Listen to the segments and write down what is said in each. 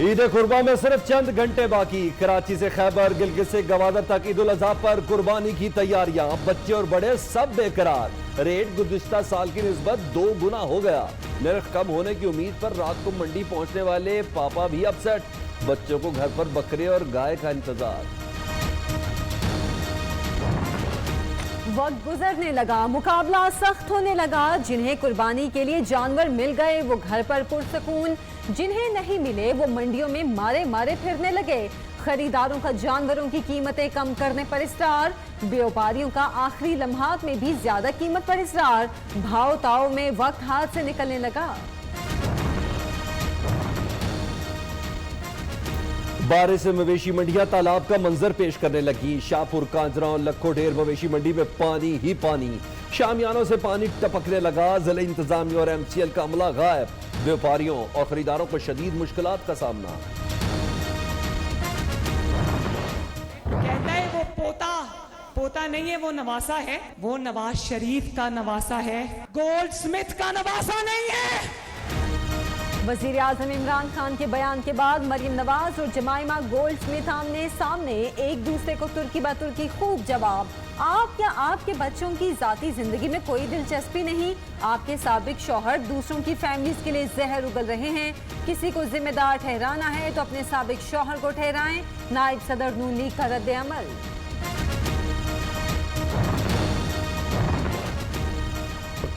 ईद कुर्बा में सिर्फ चंद घंटे बाकी। कराची से खैबर, गिलगित से गवादर तक ईद उल अजहा पर कुर्बानी की तैयारियां। बच्चे और बड़े सब बेकरार। रेट गुज़िश्ता साल की निस्बत 2 गुना हो गया। नर्ख कम होने की उम्मीद पर रात को मंडी पहुंचने वाले पापा भी अपसेट। बच्चों को घर पर बकरे और गाय का इंतजार। वक्त गुजरने लगा, मुकाबला सख्त होने लगा। जिन्हें कुर्बानी के लिए जानवर मिल गए वो घर पर पुरसकून, जिन्हें नहीं मिले वो मंडियों में मारे मारे फिरने लगे। खरीदारों का जानवरों की कीमतें कम करने पर इसरार। व्यापारियों का आखिरी लम्हात में भी ज्यादा कीमत पर इसरार। भाव ताव में वक्त हाथ से निकलने लगा। बारिश से मवेशी मंडियां तालाब का मंजर पेश करने लगी। शाहपुर, कांजरा और लखो ढेर मवेशी मंडी में पानी ही पानी। शामियानों से पानी टपकने लगा। जिले इंतजामिया और MCL का अमला गायब। व्यापारियों और खरीदारों को शदीद मुश्किलात का सामना। कहता है वो पोता नहीं है, वो नवासा है। वो नवाज शरीफ का नवासा है, गोल्ड स्मिथ का नवासा नहीं है। वजीर आजम इमरान खान के बयान के बाद मरियम नवाज और जमाइमा गोल्ड स्मिथ आमने सामने, एक दूसरे को तुर्की ब तुर्की खूब जवाब। आप या आपके बच्चों की जाती जिंदगी में कोई दिलचस्पी नहीं। आपके साबिक शौहर दूसरों की फैमिलीज के लिए जहर उगल रहे हैं। किसी को जिम्मेदार ठहराना है तो अपने साबिक शौहर को ठहराएं। नायब सदर नून लीग का रद्द अमल।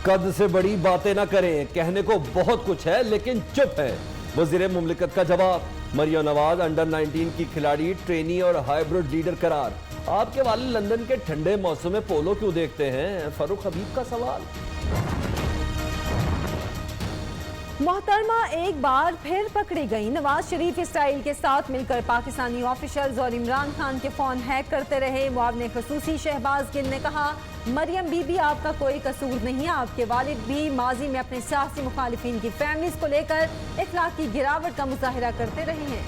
कद से बड़ी बातें ना करें, कहने को बहुत कुछ है लेकिन चुप है। वजीर मुमलिकत का जवाब। मरियम नवाज अंडर 19 की खिलाड़ी, ट्रेनी और हाइब्रिड लीडर करार। आपके वाले लंदन के ठंडे मौसम में पोलो क्यों देखते हैं? फरूख हबीब का सवाल। मोहतरमा एक बार फिर पकड़ी गई। नवाज शरीफ स्टाइल के साथ मिलकर पाकिस्तानी ऑफिशल्स और इमरान खान के फोन हैक करते रहे। मुआवने खसूसी शहबाज गिल ने कहा, मरियम बीबी आपका कोई कसूर नहीं। आपके वालिद भी माजी में अपने सियासी मुखालिफिन की फैमिलीज को लेकर इखलाकी गिरावट का मुजाहिरा करते रहे हैं।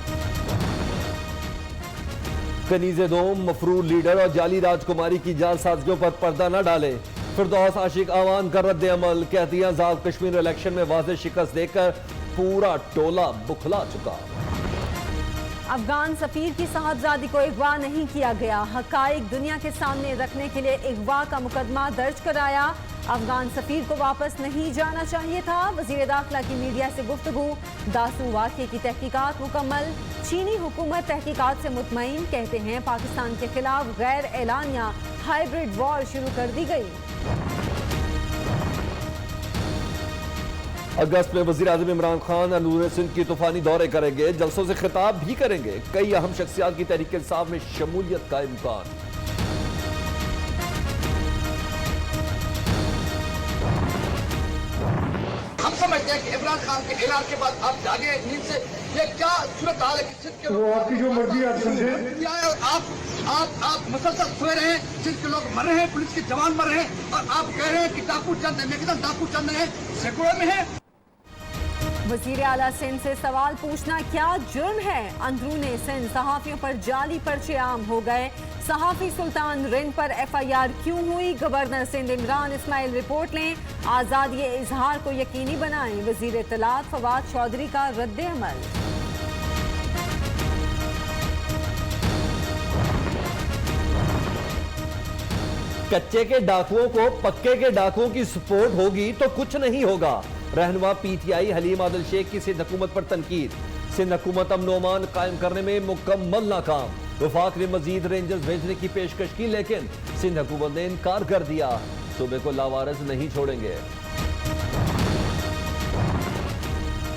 कनीज़े दोम, मफरूर लीडर और जाली राजकुमारी की जालसाजियों पर पर्दा न डाले। फिरदौस आशिक आवान का रद्द अमल। कहती हैं आजाद कश्मीर इलेक्शन में वाज़ेह शिकस्त देकर पूरा टोला बुखला चुका। अफगान सफीर की साहबजादी को अगवा नहीं किया गया। हकाइक दुनिया के सामने रखने के लिए अगवा का मुकदमा दर्ज कराया। अफगान सफीर को वापस नहीं जाना चाहिए था। वजीर दाखिला की मीडिया से गुफ्तगू। दासू वाक़े की तहकीकात मुकम्मल। चीनी हुकूमत तहकीकात से मुतमईन। कहते हैं पाकिस्तान के खिलाफ गैर एलानिया हाइब्रिड वॉर शुरू कर दी गई। अगस्त में वज़ीर आज़म इमरान खान अंदरूनी सिंध की तूफानी दौरे करेंगे। जलसों से खिताब भी करेंगे। कई अहम शख्सियात की तहरीक इंसाफ में शमूलियत का इम्कान। हम समझते हैं कि इमरान खान के ऐलान के बाद आप जागे नींद से। ये क्या सूरत हाल है? वो आपकी जो मर्जी आप समझे। आप मुसलसल सोए रहे हैं, सिंध के लोग मर रहे हैं, पुलिस के जवान मर रहे हैं और आप कह रहे हैं कि डाकू चंद है। मैं डाकू चंद है, सैकड़ों में है। वजीर आला सिंध से सवाल पूछना क्या जुर्म है? अंदरूनी सिंध सहाफियों पर जाली पर्चे आम हो गए। सहाफी सुल्तान रिंद पर FIR क्यों हुई? गवर्नर सिंध इमरान इस्माइल रिपोर्ट लें। आज़ादी इजहार को यकीनी बनाएं। वजीर इत्तलात फवाद चौधरी का रद्द अमल। कच्चे के डाकुओं को पक्के के डाकुओं की सपोर्ट होगी तो कुछ नहीं होगा। रहनुमा PTI हलीम आदिल शेख की सिंध हुकूमत पर तनकीद। सिंध हुकूमत अमन ओ अमान कायम करने में मुकम्मल नाकाम। वफाक ने मजीद रेंजर्स भेजने की पेशकश की लेकिन सिंध हुकूमत ने इनकार कर दिया। सूबे को लावारिस नहीं छोड़ेंगे।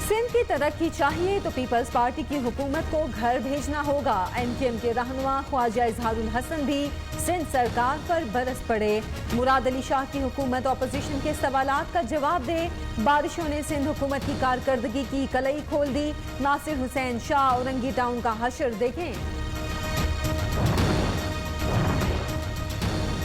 सिंध की तरक्की चाहिए तो पीपल्स पार्टी की हुकूमत को घर भेजना होगा। MKM के रहनुमा ख्वाजा इजहारुल हसन भी सिंध सरकार पर बरस पड़े। मुराद अली शाह की हुकूमत अपोजिशन के सवालात का जवाब दे। बारिशों ने सिंध हुकूमत की कारकर्दगी की कलई खोल दी। नासिर हुसैन शाह औरंगी टाउन का हशर देखें।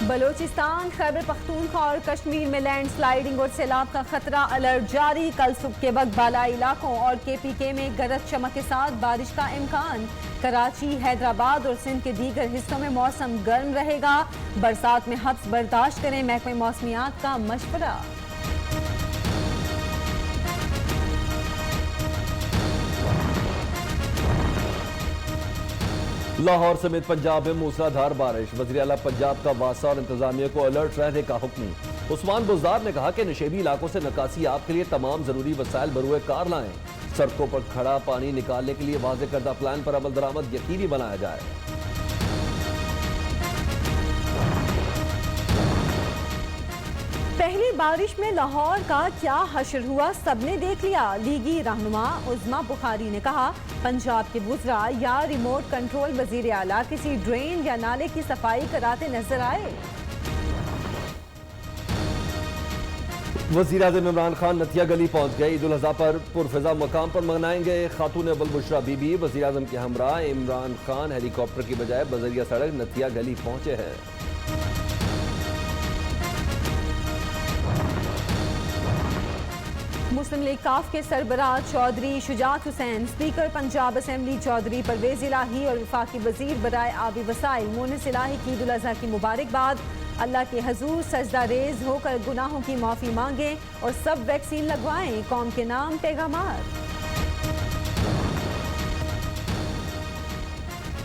बलोचिस्तान, खैबर पख्तूनख्वा और कश्मीर में लैंडस्लाइडिंग और सैलाब का खतरा। अलर्ट जारी। कल सुबह के वक्त बालाई इलाकों और KPK में गरज चमक के साथ बारिश का इम्कान। कराची, हैदराबाद और सिंध के दीगर हिस्सों में मौसम गर्म रहेगा। बरसात में हब्स बर्दाश्त करें। महकमे मौसमियात का मशवरा। लाहौर समेत पंजाब में मूसलाधार बारिश, वज़ीर आला पंजाब का वासा और इंतजामिया को अलर्ट रहने का हुक्म। उस्मान बुज़दार ने कहा कि नशेबी इलाकों से निकासी आप के लिए तमाम जरूरी वसाइल बरूए कार लाएं। सड़कों पर खड़ा पानी निकालने के लिए वाज़े करदा प्लान पर अमल दरामद यकीनी बनाया जाए। पहली बारिश में लाहौर का क्या हशर हुआ सबने देख लिया। लीगी रहनुमा उज़मा बुखारी ने कहा, पंजाब के वुज़रा या रिमोट कंट्रोल वज़ीर आला किसी ड्रेन या नाले की सफाई कराते नजर आए। वज़ीर आज़म इमरान खान नथिया गली पहुंच गए। ईद उल अज़हा पर पुरफिजा मकाम पर मनाएंगे। खातून अबुल बुशरा बीबी वज़ीर आज़म के हमरा इमरान खान हेलीकॉप्टर की बजाय बजरिया सड़क नथिया गली पहुंचे हैं। मुस्लिम लीग काफ के सरबराह चौधरी शुजात हुसैन, स्पीकर पंजाब असेंबली चौधरी परवेज इलाही और वफाकी वजीर बराए आबी वसाइल मोनिस इलाही की ईद उल अज़हा की मुबारकबाद। अल्लाह के हजूर सजदा रेज होकर गुनाहों की माफ़ी मांगे और सब वैक्सीन लगवाएं, कौम के नाम पैगामार।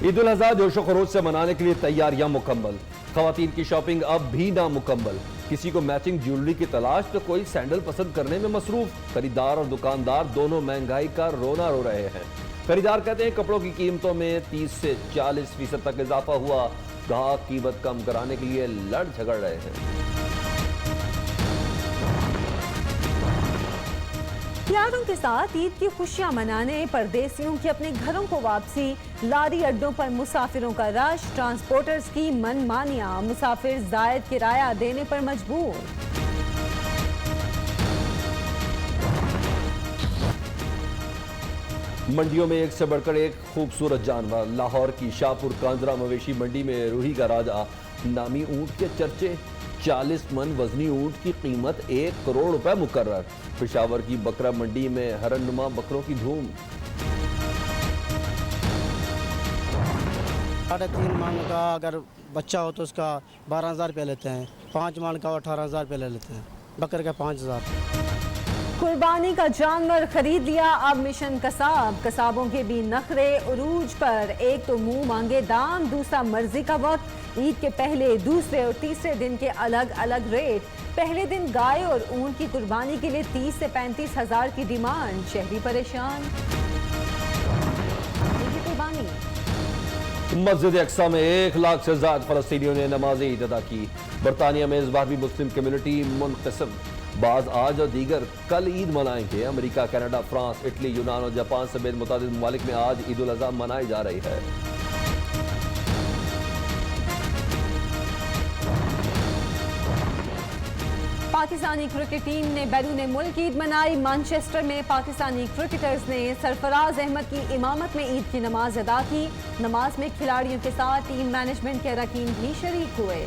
ईद उल अज़हा जोशो खरोश से मनाने के लिए तैयारियां मुकम्मल। खवातीन की शॉपिंग अब भी नामुकम्मल। किसी को मैचिंग ज्वेलरी की तलाश तो कोई सैंडल पसंद करने में मसरूफ। खरीदार और दुकानदार दोनों महंगाई का रोना रो रहे हैं। खरीदार कहते हैं कपड़ों की कीमतों में 30 से 40% तक इजाफा हुआ। ग्राहक कीमत कम कराने के लिए लड़ झगड़ रहे हैं। यारों के साथ ईद की खुशियां मनाने परदेसियों की अपने घरों को वापसी। लारी अड्डों पर मुसाफिरों का रश, ट्रांसपोर्टर्स की मनमानियां, मुसाफिर जायद किराया देने पर मजबूर। मंडियों में एक से बढ़कर एक खूबसूरत जानवर। लाहौर की शाहपुर कांजरा मवेशी मंडी में रूही का राजा नामी ऊंट के चर्चे। 40 मन वजनी ऊंट की कीमत 1 करोड़ रुपए मुकर्रर। पेशावर की बकरा मंडी में हरनुमा बकरों की धूम। 3.5 मन का अगर बच्चा हो तो उसका 12,000 रुपये लेते हैं। 5 मन का 18,000 रुपये ले लेते हैं। बकर का 5,000। कुर्बानी का जानवर खरीद लिया, अब मिशन कसाब। कसाबों के भी नखरे उरूज पर। एक तो मुंह मांगे दाम, दूसरा मर्जी का वक्त। ईद के पहले, दूसरे और तीसरे दिन के अलग अलग रेट। पहले दिन गाय और ऊंट की कुर्बानी के लिए 30 से 35 हजार की डिमांड। शहरी परेशान। कुर्बानी मस्जिद अक्सा में 1 लाख से ज्यादा फलस्तीनियों ने नमाज ईद अदा की। बरतानिया में इस बार भी मुस्लिम कम्युनिटी मुनक़सिम। बाज आज और दीगर कल ईद मनाएंगे। अमेरिका, कनाडा, फ्रांस, इटली, यूनान और जापान समेत मुताबिक ममालिक में आज ईद उल अज़हा मनाई जा रही है। पाकिस्तानी क्रिकेट टीम ने बैरून मुल्क ईद मनाई। मैनचेस्टर में पाकिस्तानी क्रिकेटर्स ने सरफराज अहमद की इमामत में ईद की नमाज अदा की। नमाज में खिलाड़ियों के साथ टीम मैनेजमेंट के अरकान भी शरीक हुए।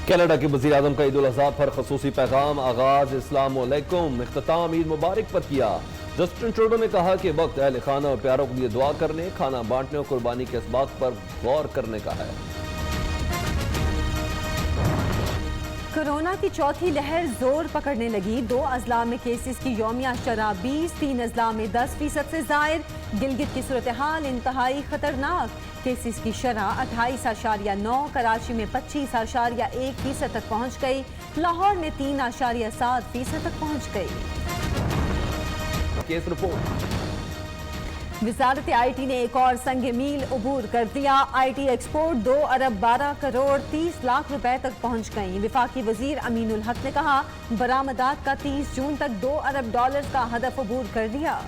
कनाडा के वज़ीर आज़म का ईद उल अज़हा पर ख़ुसूसी पैगाम। आगाज अस्सलाम वालेकुम, इख्तिताम ईद मुबारक पर किया। जस्टिन ट्रूडो ने कहा कि वक्त अहले खाना और प्यारों के लिए दुआ करने, खाना बांटने और कुर्बानी के असबाब पर गौर करने का है। कोरोना की चौथी लहर जोर पकड़ने लगी। 2 अजला में केसेस की यौमिया शरह 20, 3 अजला में 10% से जायद। गिलगित की सूरत हाल इंतहाई खतरनाक। केसेस की शरह 28.9, कराची में 25.1% तक पहुँच गई। लाहौर में 3.7% तक पहुँच गई। Case report. वजारत IT ने एक और संग मील अबूर कर दिया। IT एक्सपोर्ट 2 अरब 12 करोड़ 30 लाख रुपए तक पहुंच गई। विफाकी वजीर अमीनुल हक ने कहा, बरामदात का 30 जून तक $2 अरब का हदफ अबूर कर दिया।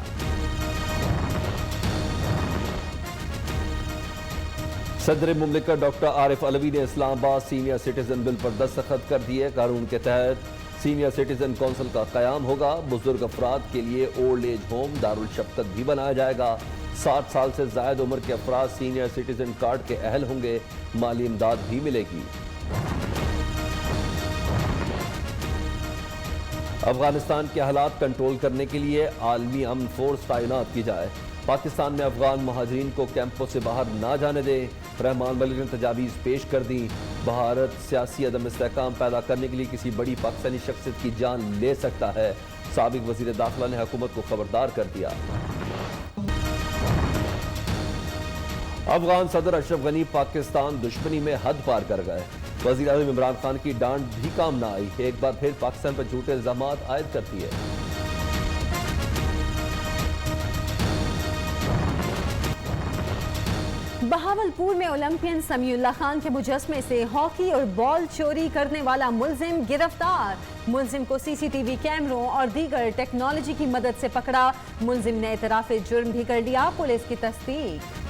सदर मुमलिकत डॉक्टर आरिफ अलवी ने इस्लामाबाद सीनियर सिटीजन बिल पर दस्तखत कर दिए। कानून के तहत सीनियर सिटीजन काउंसिल का कयाम होगा। बुजुर्ग अफराद के लिए ओल्ड एज होम दारुल शफ़क़त भी बनाया जाएगा। 60 साल से ज़ायद उम्र के अफराद सीनियर सिटीजन कार्ड के अहल होंगे। माली इमदाद भी मिलेगी। अफगानिस्तान के हालात कंट्रोल करने के लिए आलमी अमन फोर्स तैनात की जाए। पाकिस्तान में अफगान महाजरीन को कैंपों से बाहर ना जाने दें। रहमान मलिक ने तजावीज़ पेश कर दी। भारत सियासी अदम इस्तेहकाम पैदा करने के लिए किसी बड़ी पाकिस्तानी शख्सियत की जान ले सकता है। साबिक वज़ीर दाखिला ने हुकूमत को खबरदार कर दिया। अफगान सदर अशरफ गनी पाकिस्तान दुश्मनी में हद पार कर गए। वज़ीर आज़म इमरान खान की डांट भी काम ना आई। एक बार फिर पाकिस्तान पर झूठे इल्जामात आयद करती है। बहावलपुर में ओलंपियन समीउल्लाह खान के मुजस्मे से हॉकी और बॉल चोरी करने वाला मुलजिम गिरफ्तार। मुलजिम को सीसीटीवी कैमरों और दीगर टेक्नोलॉजी की मदद से पकड़ा। मुलजिम ने एतराफ़े जुर्म भी कर लिया। पुलिस की तस्दीक।